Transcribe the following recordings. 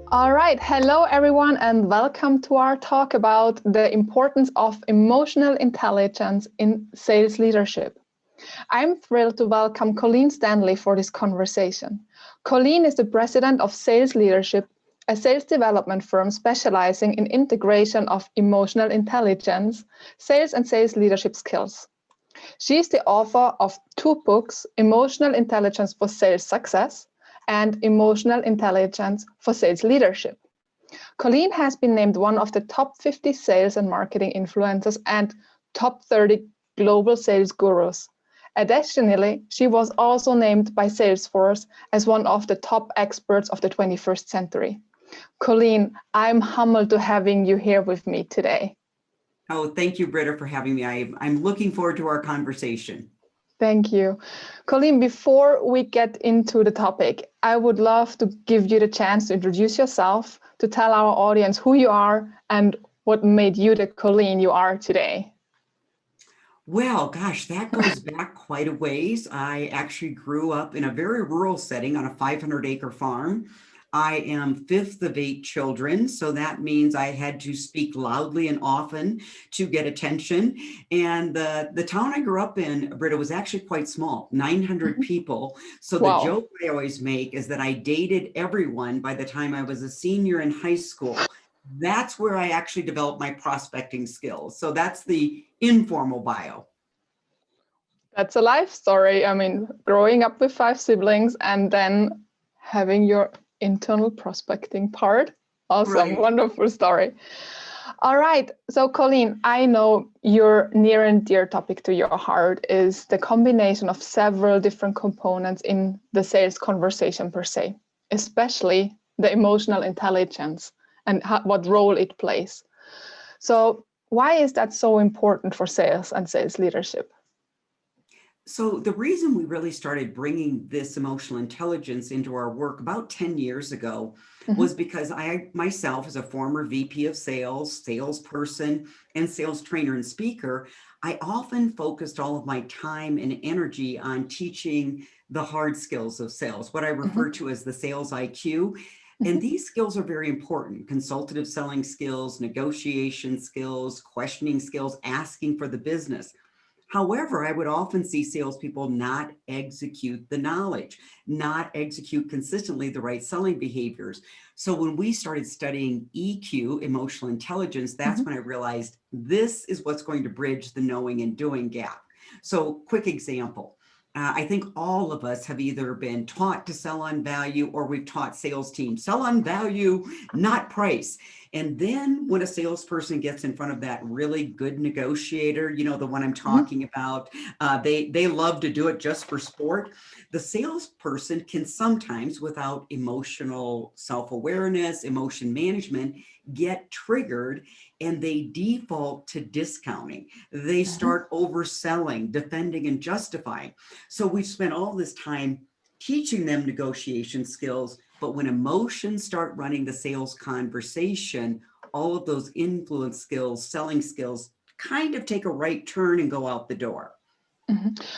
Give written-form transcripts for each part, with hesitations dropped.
All right. Hello, everyone, and welcome to our talk about the importance of emotional intelligence in sales leadership. I'm thrilled to welcome Colleen Stanley for this conversation. Colleen is the president of Sales Leadership, a sales development firm specializing in integration of emotional intelligence, sales and sales leadership skills. She is the author of 2 books, Emotional Intelligence for Sales Success and Emotional Intelligence for Sales Leadership. Colleen has been named one of the top 50 sales and marketing influencers and top 30 global sales gurus. Additionally, she was also named by Salesforce as one of the top experts of the 21st century. Colleen, I'm humbled to having you here with me today. Oh, thank you, Britta, for having me. I'm looking forward to our conversation. Thank you. Colleen, before we get into the topic, I would love to give you the chance to introduce yourself, to tell our audience who you are and what made you the Colleen you are today. Well, gosh, that goes back quite a ways. I actually grew up in a very rural setting on a 500-acre farm. I am 5th of 8 children, so that means I had to speak loudly and often to get attention. And the town I grew up in, Britta, was actually quite small, 900 people. So the joke I always make is that I dated everyone by the time I was a senior in high school. That's where I actually developed my prospecting skills. So that's the informal bio. That's a life story. I mean, growing up with 5 siblings and then having your internal prospecting part. Awesome, right. Wonderful story. All right, so Colleen, I know your near and dear topic to your heart is the combination of several different components in the sales conversation per se, especially the emotional intelligence and what role it plays. So why is that so important for sales and sales leadership? So the reason we really started bringing this emotional intelligence into our work about 10 years ago was because I myself, as a former VP of sales, salesperson, and sales trainer and speaker, I often focused all of my time and energy on teaching the hard skills of sales, what I refer to as the sales IQ. And these skills are very important: consultative selling skills, negotiation skills, questioning skills, asking for the business. However, I would often see salespeople not execute the knowledge, not execute consistently the right selling behaviors. So when we started studying EQ, emotional intelligence, that's when I realized this is what's going to bridge the knowing and doing gap. So quick example. I think all of us have either been taught to sell on value, or we've taught sales teams, sell on value, not price. And then when a salesperson gets in front of that really good negotiator, you know, the one I'm talking about, they love to do it just for sport. The salesperson can sometimes, without emotional self-awareness, emotion management, get triggered and they default to discounting. They start overselling, defending, and justifying. So we've spent all this time teaching them negotiation skills, but when emotions start running the sales conversation, all of those influence skills, selling skills, kind of take a right turn and go out the door.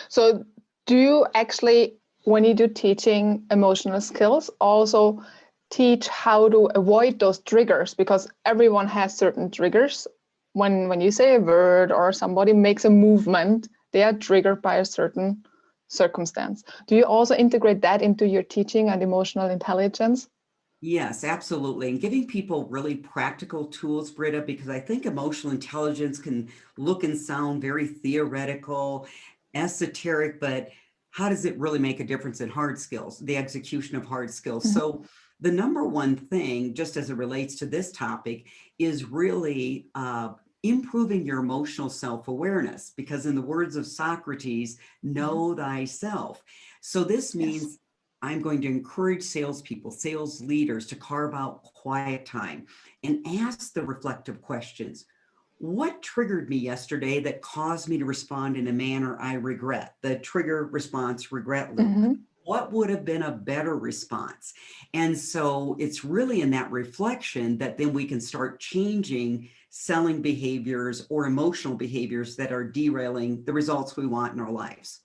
So do you actually, when you do teaching emotional skills, also teach how to avoid those triggers? Because everyone has certain triggers. When you say a word or somebody makes a movement, they are triggered by a certain circumstance. Do you also integrate that into your teaching and emotional intelligence? Yes, absolutely. And giving people really practical tools, Britta, because I think emotional intelligence can look and sound very theoretical, esoteric, but how does it really make a difference in hard skills, the execution of hard skills? So the number one thing, just as it relates to this topic, is really improving your emotional self-awareness, because in the words of Socrates, know thyself. So this means I'm going to encourage salespeople, sales leaders to carve out quiet time and ask the reflective questions. What triggered me yesterday that caused me to respond in a manner I regret? The trigger response regret loop. What would have been a better response? And so it's really in that reflection that then we can start changing selling behaviors or emotional behaviors that are derailing the results we want in our lives.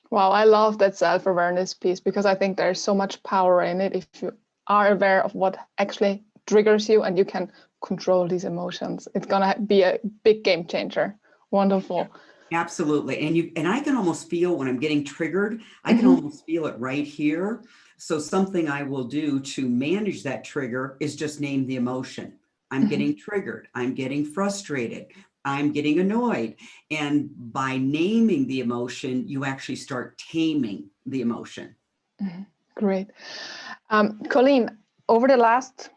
Wow, I love that self-awareness piece, because I think there's so much power in it if you are aware of what actually triggers you and you can control these emotions. It's going to be a big game changer. Wonderful. Absolutely. And I can almost feel when I'm getting triggered, I can almost feel it right here. So something I will do to manage that trigger is just name the emotion. I'm getting triggered. I'm getting frustrated. I'm getting annoyed. And by naming the emotion, you actually start taming the emotion. Great. Colleen, over the last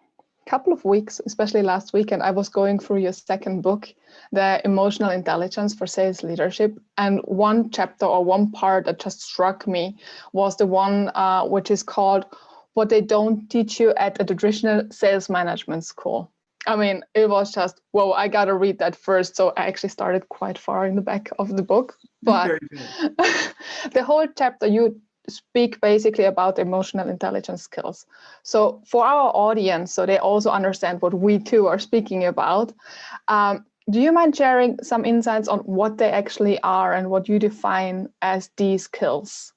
couple of weeks, especially last weekend, I was going through your second book, The Emotional Intelligence for Sales Leadership. And one chapter or one part that just struck me was the one which is called What They Don't Teach You at a Traditional Sales Management School. I mean, it was just, whoa, I got to read that first. So I actually started quite far in the back of the book. But the whole chapter, you speak basically about emotional intelligence skills. So for our audience, so they also understand what we too are speaking about, do you mind sharing some insights on what they actually are and what you define as these skills?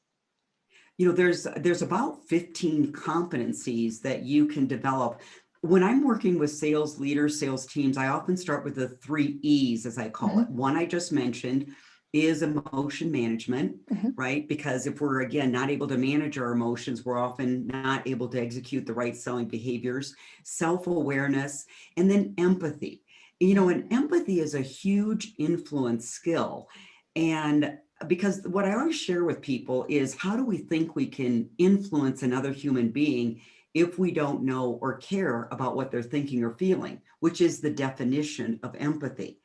You know, there's about 15 competencies that you can develop. When I'm working with sales leaders, sales teams, I often start with the 3 E's, as I call it. One I just mentioned is emotion management, right? Because if we're, again, not able to manage our emotions, we're often not able to execute the right selling behaviors, self-awareness, and then empathy. You know, and empathy is a huge influence skill. And because what I always share with people is, how do we think we can influence another human being if we don't know or care about what they're thinking or feeling, which is the definition of empathy.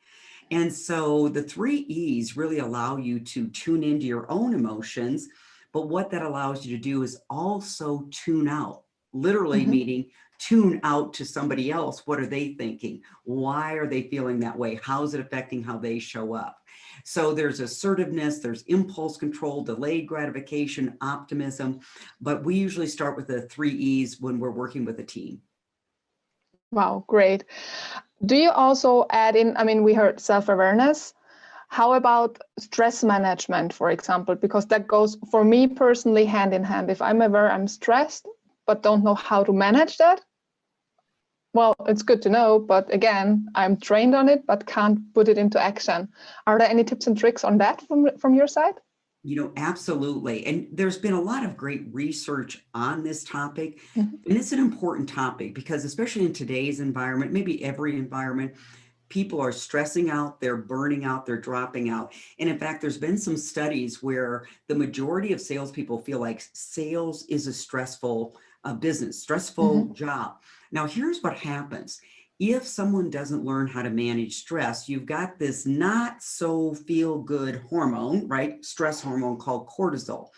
And so the 3 E's really allow you to tune into your own emotions. But what that allows you to do is also tune out, literally meaning tune out to somebody else. What are they thinking? Why are they feeling that way? How is it affecting how they show up? So there's assertiveness, there's impulse control, delayed gratification, optimism. But we usually start with the 3 E's when we're working with a team. Wow, great. Do you also add in, I mean, we heard self-awareness. How about stress management, for example? Because that goes, for me personally, hand in hand. If I'm aware I'm stressed, but don't know how to manage that, well, it's good to know, but again, I'm trained on it, but can't put it into action. Are there any tips and tricks on that from your side? You know, absolutely. And there's been a lot of great research on this topic. And it's an important topic because, especially in today's environment, maybe every environment, people are stressing out, they're burning out, they're dropping out. And in fact, there's been some studies where the majority of salespeople feel like sales is a stressful business, stressful job. Now, here's what happens. If someone doesn't learn how to manage stress, you've got this not so feel good hormone, right? Stress hormone called cortisol.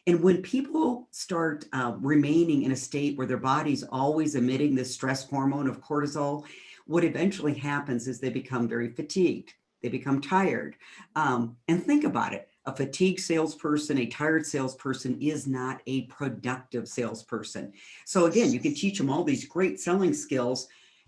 And when people start remaining in a state where their body's always emitting this stress hormone of cortisol, what eventually happens is they become very fatigued. They become tired. And think about it. A fatigued salesperson, a tired salesperson is not a productive salesperson. So again, you can teach them all these great selling skills,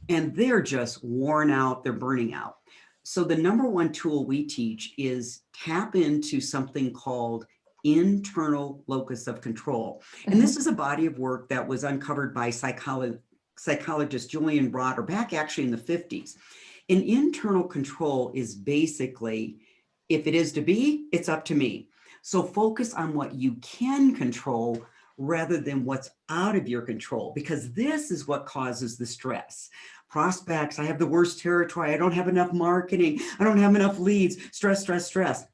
and they're just worn out, they're burning out. So the number one tool we teach is tap into something called internal locus of control. And this is a body of work that was uncovered by psychologist Julian Broader back actually in the 50s. And internal control is basically, if it is to be, it's up to me. So focus on what you can control rather than what's out of your control, because this is what causes the stress. Prospects, I have the worst territory. I don't have enough marketing. I don't have enough leads. Stress, stress, stress.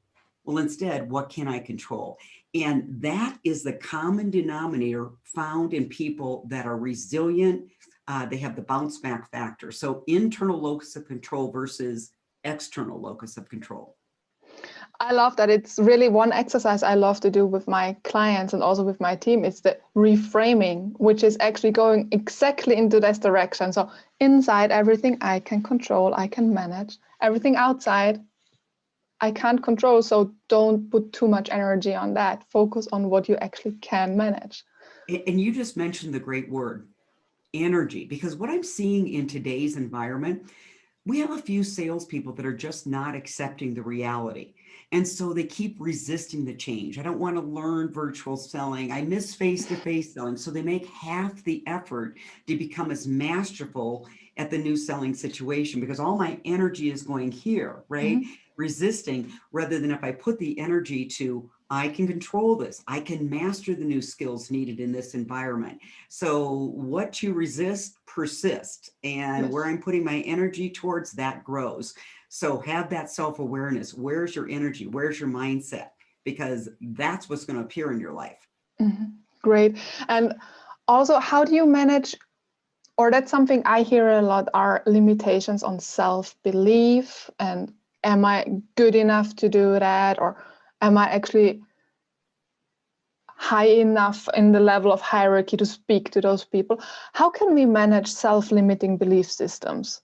Well, instead, what can I control? And that is the common denominator found in people that are resilient. They have the bounce back factor. So internal locus of control versus external locus of control. I love that. It's really one exercise I love to do with my clients and also with my team. It's the reframing, which is actually going exactly into this direction. So inside, everything I can control, I can manage. Everything outside, I can't control. So don't put too much energy on that. Focus on what you actually can manage. And you just mentioned the great word, energy, because what I'm seeing in today's environment, we have a few salespeople that are just not accepting the reality. And so they keep resisting the change. I don't want to learn virtual selling. I miss face-to-face selling. So they make half the effort to become as masterful at the new selling situation, because all my energy is going here, right? Resisting, rather than if I put the energy to, I can control this. I can master the new skills needed in this environment. So what you resist persists, and where I'm putting my energy towards, that grows. So have that self-awareness. Where's your energy? Where's your mindset? Because that's what's going to appear in your life. Great. And also, how do you manage, or that's something I hear a lot, are limitations on self-belief, and am I good enough to do that, or am I actually high enough in the level of hierarchy to speak to those people? How can we manage self-limiting belief systems?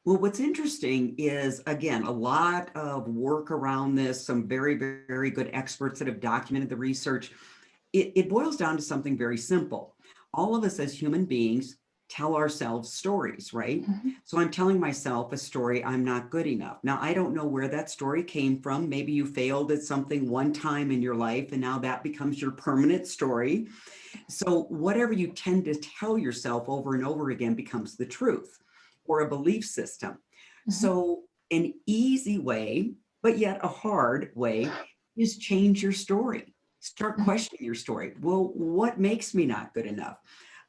Well, what's interesting is, again, a lot of work around this, some very, very good experts that have documented the research. It boils down to something very simple. All of us as human beings tell ourselves stories, right? So I'm telling myself a story, I'm not good enough. Now, I don't know where that story came from. Maybe you failed at something one time in your life, and now that becomes your permanent story. So whatever you tend to tell yourself over and over again becomes the truth, or a belief system. So an easy way, but yet a hard way, is change your story. Start questioning your story. Well, what makes me not good enough?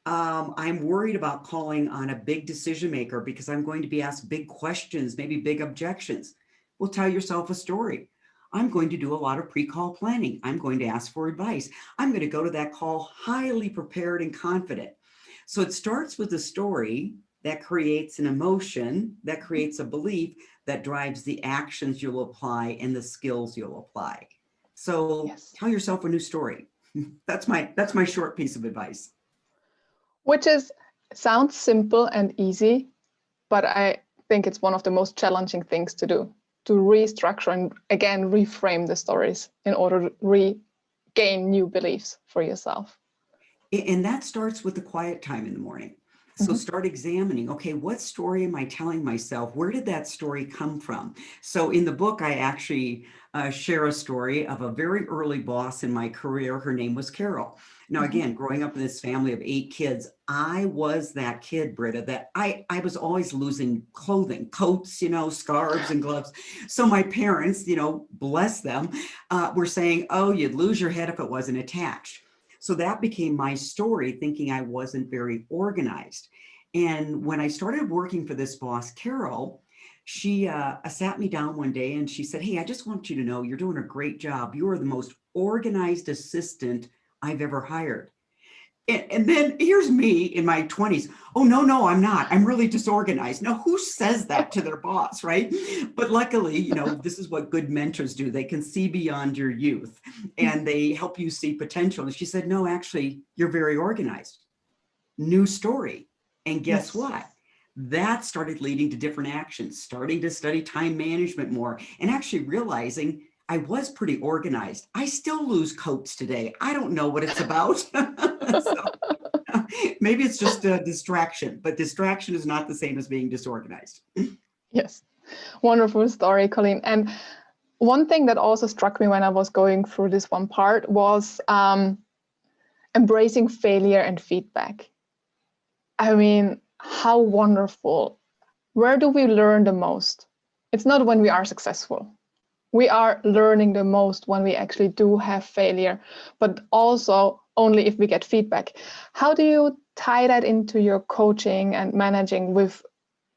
I'm worried about calling on a big decision maker because I'm going to be asked big questions, maybe big objections. Well, tell yourself a story. I'm going to do a lot of pre-call planning. I'm going to ask for advice. I'm going to go to that call highly prepared and confident. So it starts with a story that creates an emotion, that creates a belief, that drives the actions you'll apply and the skills you'll apply. So tell yourself a new story. That's my short piece of advice. Which sounds simple and easy, but I think it's one of the most challenging things to do, to restructure and again reframe the stories in order to regain new beliefs for yourself. And that starts with the quiet time in the morning. So start examining, okay, what story am I telling myself? Where did that story come from? So in the book, I actually share a story of a very early boss in my career. Her name was Carol. Now, again, growing up in this family of 8 kids, I was that kid, Britta, that I was always losing clothing, coats, scarves and gloves. So my parents, bless them, were saying, oh, you'd lose your head if it wasn't attached. So that became my story, thinking I wasn't very organized. And when I started working for this boss, Carol, she sat me down one day and she said, hey, I just want you to know you're doing a great job. You are the most organized assistant I've ever hired. And then here's me in my 20s. Oh, no, I'm not. I'm really disorganized. Now, who says that to their boss, right? But luckily, this is what good mentors do. They can see beyond your youth and they help you see potential. And she said, no, actually, you're very organized. New story. And guess what? That started leading to different actions, starting to study time management more, and actually realizing I was pretty organized. I still lose coats today. I don't know what it's about. So, maybe it's just a distraction, but distraction is not the same as being disorganized. Yes, wonderful story, Colleen. And one thing that also struck me when I was going through this one part was embracing failure and feedback. I mean, how wonderful. Where do we learn the most? It's not when we are successful. We are learning the most when we actually do have failure, but also only if we get feedback. How do you tie that into your coaching and managing with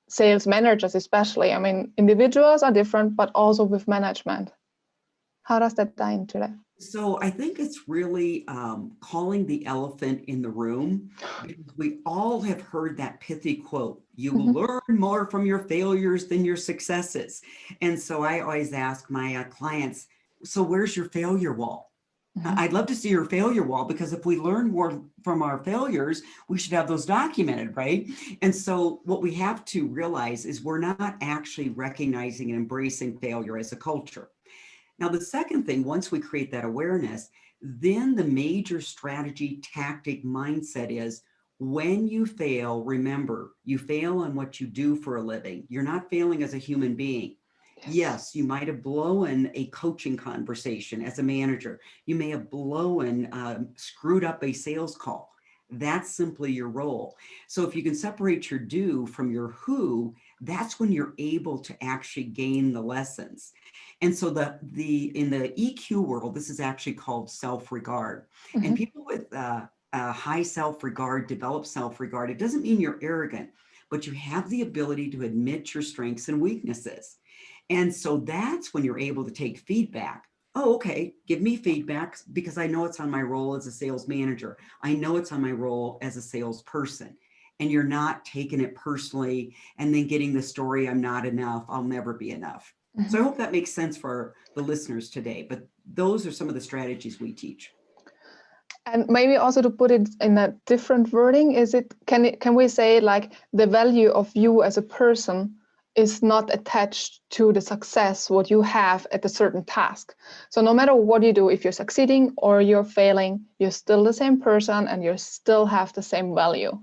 sales managers, especially? I mean, individuals are different, but also with management. How does that tie into that? So I think it's really calling the elephant in the room. We all have heard that pithy quote, you will learn more from your failures than your successes. And so I always ask my clients, so where's your failure wall? I'd love to see your failure wall, because if we learn more from our failures, we should have those documented, right? And so what we have to realize is we're not actually recognizing and embracing failure as a culture. Now, the second thing, once we create that awareness, then the major strategy, tactic, mindset is, When you fail, remember, you fail on what you do for a living. You're not failing as a human being. Yes, you might have blown a coaching conversation as a manager. You may have screwed up a sales call. That's simply your role. So if you can separate your do from your who, that's when you're able to actually gain the lessons. And so in the EQ world, this is actually called self-regard. And people with high self-regard develop self-regard. It doesn't mean you're arrogant, but you have the ability to admit your strengths and weaknesses. And so that's when you're able to take feedback. Oh, okay, give me feedback because I know it's on my role as a sales manager. I know it's on my role as a salesperson. And you're not taking it personally and then getting the story, I'm not enough, I'll never be enough. So I hope that makes sense for the listeners today, but those are some of the strategies we teach. And maybe also to put it in a different wording, can we say like the value of you as a person is not attached to the success what you have at a certain task. So no matter what you do, if you're succeeding or you're failing, you're still the same person and you still have the same value.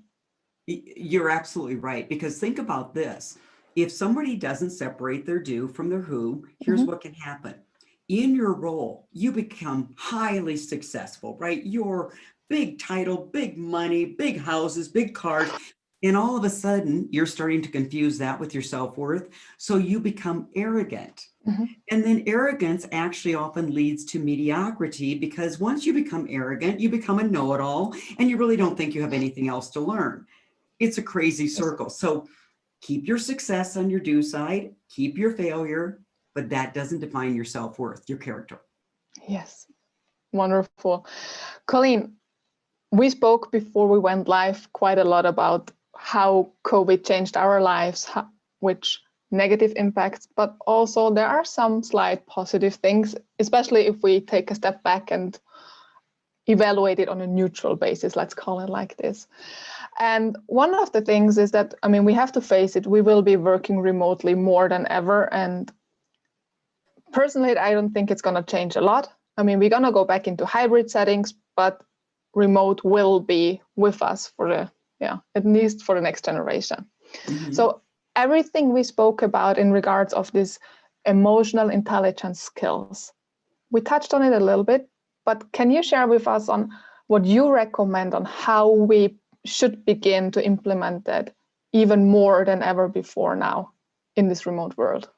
You're absolutely right, because think about this. If somebody doesn't separate their do from their who, here's what can happen. In your role, you become highly successful, right? You're big title, big money, big houses, big cars. And all of a sudden, you're starting to confuse that with your self-worth. So you become arrogant. And then arrogance actually often leads to mediocrity, because once you become arrogant, you become a know-it-all and you really don't think you have anything else to learn. It's a crazy circle. So keep your success on your do side, keep your failure, but that doesn't define your self-worth, your character. Yes, wonderful. Colleen, we spoke before we went live quite a lot about how COVID changed our lives, which negative impacts, but also there are some slight positive things, especially if we take a step back and evaluate it on a neutral basis, let's call it like this. And one of the things is that, I mean, we have to face it, we will be working remotely more than ever. And personally, I don't think it's going to change a lot. I mean, we're going to go back into hybrid settings, but remote will be with us for at least for the next generation. So everything we spoke about in regards of this emotional intelligence skills, we touched on it a little bit, but can you share with us on what you recommend on how we should begin to implement that even more than ever before now in this remote world?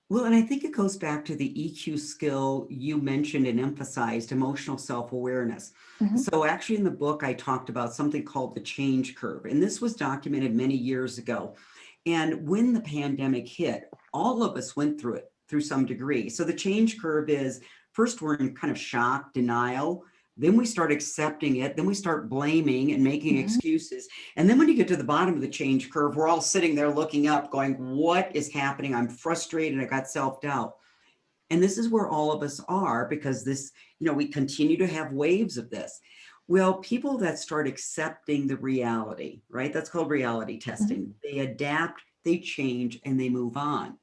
Well, and I think it goes back to the EQ skill you mentioned and emphasized, emotional self-awareness. So actually in the book, I talked about something called the change curve, and this was documented many years ago. And when the pandemic hit, all of us went through it through some degree. So the change curve is, first we're in kind of shock, denial, then we start accepting it, then we start blaming and making excuses. And then when you get to the bottom of the change curve, we're all sitting there looking up going, what is happening? I'm frustrated, I got self-doubt. And this is where all of us are, because this, we continue to have waves of this. Well, people that start accepting the reality, right? That's called reality testing. They adapt, they change, and they move on.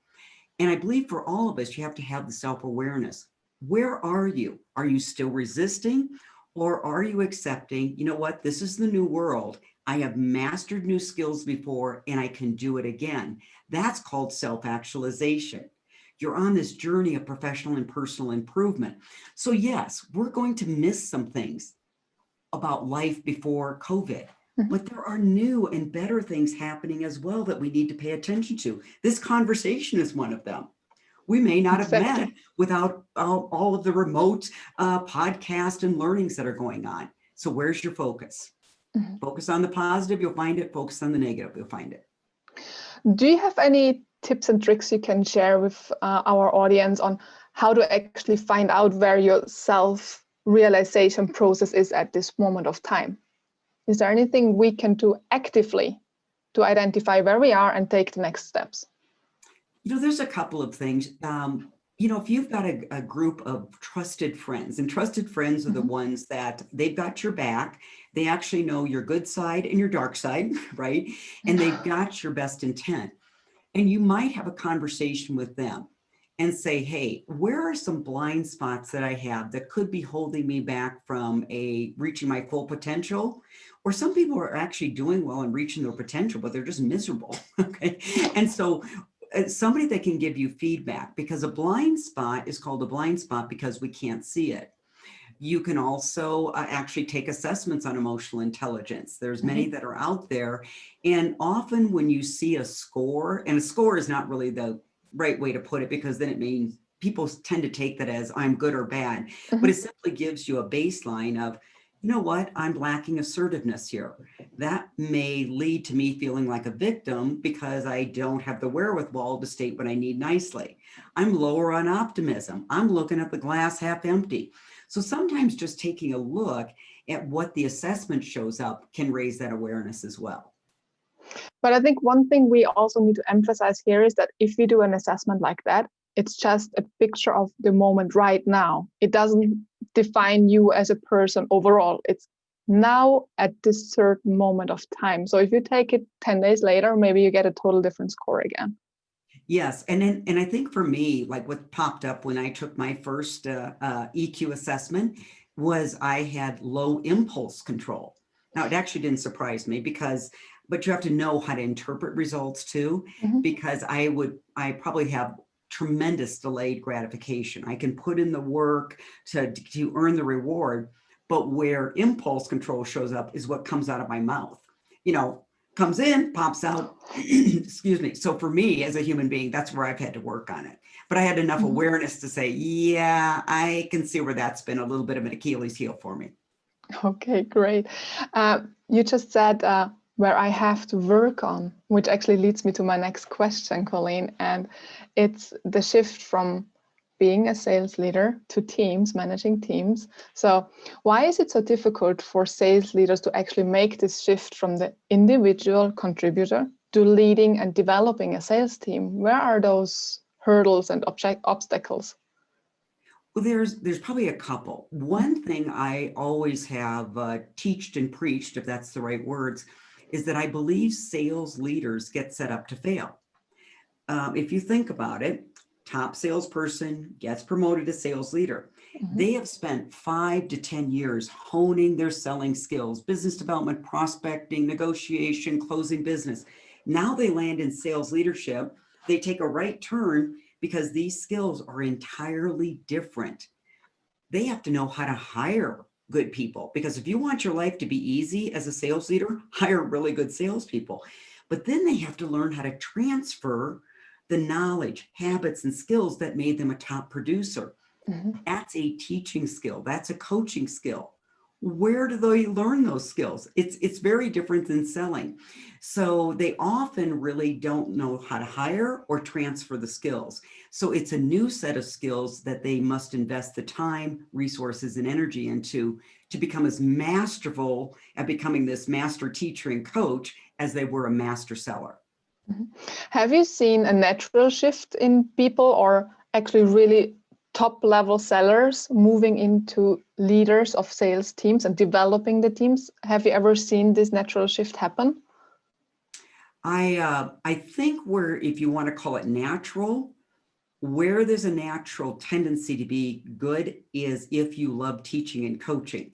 And I believe for all of us, you have to have the self-awareness. Where are you? Are you still resisting, or are you accepting, you know what, this is the new world. I have mastered new skills before and I can do it again. That's called self-actualization. You're on this journey of professional and personal improvement. So yes, we're going to miss some things about life before COVID, but there are new and better things happening as well that we need to pay attention to. This conversation is one of them. We may not have met without all of the remote podcast and learnings that are going on. So where's your focus? Focus on the positive, you'll find it. Focus on the negative, you'll find it. Do you have any tips and tricks you can share with our audience on how to actually find out where your self-realization process is at this moment of time? Is there anything we can do actively to identify where we are and take the next steps? There's a couple of things. If you've got a group of trusted friends, and trusted friends are the ones that they've got your back, they actually know your good side and your dark side, right? And they've got your best intent. And you might have a conversation with them and say, hey, where are some blind spots that I have that could be holding me back from reaching my full potential? Or some people are actually doing well and reaching their potential, but they're just miserable. Okay. And so somebody that can give you feedback, because a blind spot is called a blind spot because we can't see it. You can also actually take assessments on emotional intelligence. There's many that are out there. And often when you see a score, and a score is not really the right way to put it, because then it means people tend to take that as I'm good or bad, but it simply gives you a baseline of, you know what, I'm lacking assertiveness here. That may lead to me feeling like a victim because I don't have the wherewithal to state what I need nicely. I'm lower on optimism. I'm looking at the glass half empty. So sometimes just taking a look at what the assessment shows up can raise that awareness as well. But I think one thing we also need to emphasize here is that if we do an assessment like that, it's just a picture of the moment right now. It doesn't define you as a person overall. It's now at this certain moment of time. So if you take it 10 days later, maybe you get a total different score again. Yes. And I think for me, like what popped up when I took my first EQ assessment was I had low impulse control. Now, it actually didn't surprise me but you have to know how to interpret results too, because I probably have tremendous delayed gratification. I can put in the work to earn the reward, but where impulse control shows up is what comes out of my mouth. Comes in, pops out, excuse me. So for me as a human being, that's where I've had to work on it. But I had enough awareness to say, yeah, I can see where that's been a little bit of an Achilles heel for me. Okay, great. You just said where I have to work on, which actually leads me to my next question, Colleen, and it's the shift from being a sales leader to teams, managing teams. So why is it so difficult for sales leaders to actually make this shift from the individual contributor to leading and developing a sales team? Where are those hurdles and obstacles? Well, there's probably a couple. One thing I always have teached and preached, if that's the right words, is that I believe sales leaders get set up to fail. If you think about it, top salesperson gets promoted to sales leader. They have spent 5 to 10 years honing their selling skills, business development, prospecting, negotiation, closing business. Now they land in sales leadership. They take a right turn because these skills are entirely different. They have to know how to hire good people, because if you want your life to be easy as a sales leader, hire really good salespeople. But then they have to learn how to transfer the knowledge, habits, and skills that made them a top producer. That's a teaching skill. That's a coaching skill. Where do they learn those skills? It's very different than selling. So they often really don't know how to hire or transfer the skills. So it's a new set of skills that they must invest the time, resources, and energy into to become as masterful at becoming this master teacher and coach as they were a master seller. Have you seen a natural shift in people, or actually really top level sellers moving into leaders of sales teams and developing the teams? Have you ever seen this natural shift happen? I think if you want to call it natural, where there's a natural tendency to be good is if you love teaching and coaching.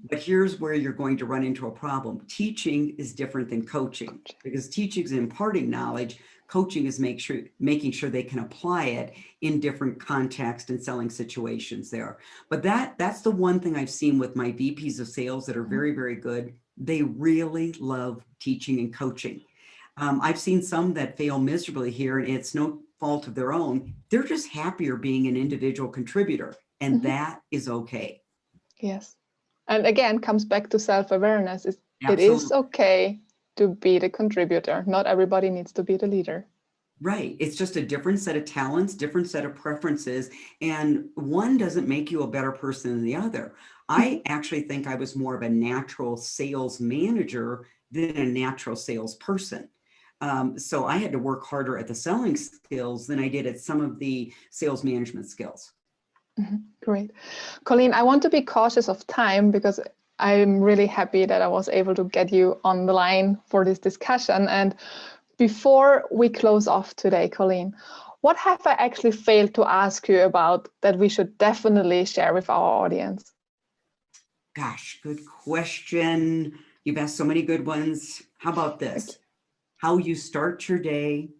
But here's where you're going to run into a problem. Teaching is different than coaching, because teaching is imparting knowledge. Coaching is making sure they can apply it in different contexts and selling situations there. But that's the one thing I've seen with my VPs of sales that are very, very good. They really love teaching and coaching. I've seen some that fail miserably here, and it's no fault of their own. They're just happier being an individual contributor, and that is okay. Yes. And again, comes back to self-awareness. It is Absolutely. okay to be the contributor. Not everybody needs to be the leader. Right. It's just a different set of talents, different set of preferences, and one doesn't make you a better person than the other. I actually think I was more of a natural sales manager than a natural salesperson. So I had to work harder at the selling skills than I did at some of the sales management skills. Great. Colleen, I want to be cautious of time because I'm really happy that I was able to get you on the line for this discussion. And before we close off today, Colleen, what have I actually failed to ask you about that we should definitely share with our audience? Gosh, good question. You've asked so many good ones. How about this? How you start your day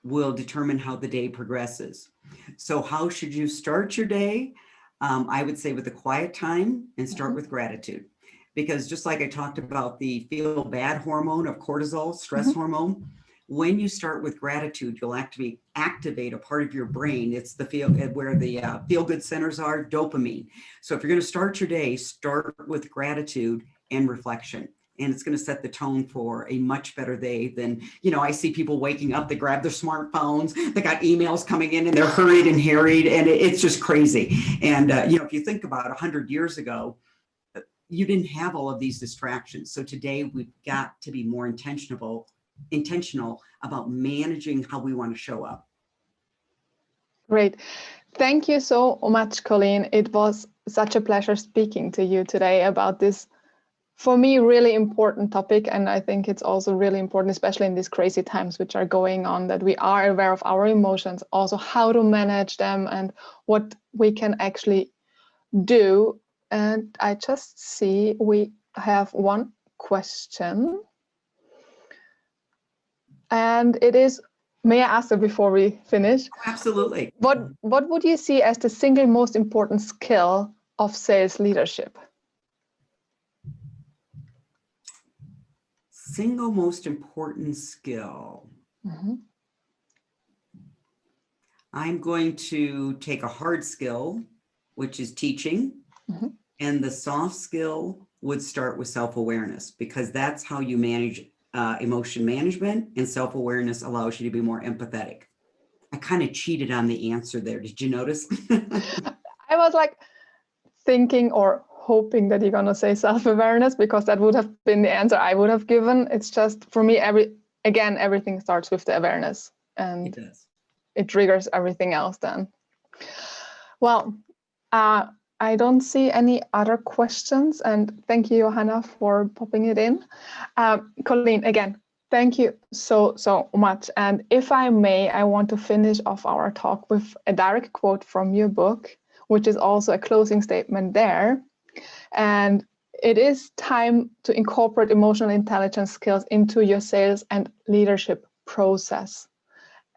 will determine how the day progresses. So how should you start your day? I would say with a quiet time and start with gratitude. Because just like I talked about the feel bad hormone of cortisol, stress hormone, when you start with gratitude, you'll activate a part of your brain. It's the where the feel good centers are, dopamine. So if you're going to start your day, start with gratitude and reflection. And it's going to set the tone for a much better day than, I see people waking up, they grab their smartphones, they got emails coming in and they're hurried and harried, and it's just crazy. And, if you think about 100 years ago, you didn't have all of these distractions. So today we've got to be more intentional about managing how we want to show up. Great. Thank you so much, Colleen. It was such a pleasure speaking to you today about this, for me, really important topic. And I think it's also really important, especially in these crazy times which are going on, that we are aware of our emotions, also how to manage them and what we can actually do. And I just see we have one question. And it is, may I ask it before we finish? Absolutely. What would you see as the single most important skill of sales leadership? Single most important skill. I'm going to take a hard skill, which is teaching, and the soft skill would start with self-awareness, because that's how you manage emotion management, and self-awareness allows you to be more empathetic. I kind of cheated on the answer there. Did you notice? I was like thinking or hoping that you're going to say self-awareness, because that would have been the answer I would have given. It's just, for me, everything starts with the awareness, and it triggers everything else then. Well, I don't see any other questions, and thank you, Johanna, for popping it in. Colleen, again, thank you so much. And if I may, I want to finish off our talk with a direct quote from your book, which is also a closing statement there. And it is time to incorporate emotional intelligence skills into your sales and leadership process.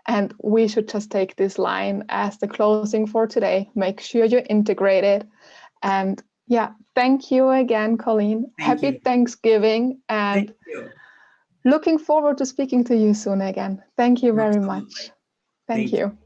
And we should just take this line as the closing for today. Make sure you integrate it. And yeah, thank you again, Colleen. Happy Thanksgiving. And looking forward to speaking to you soon again. Thank you very much. Thank you.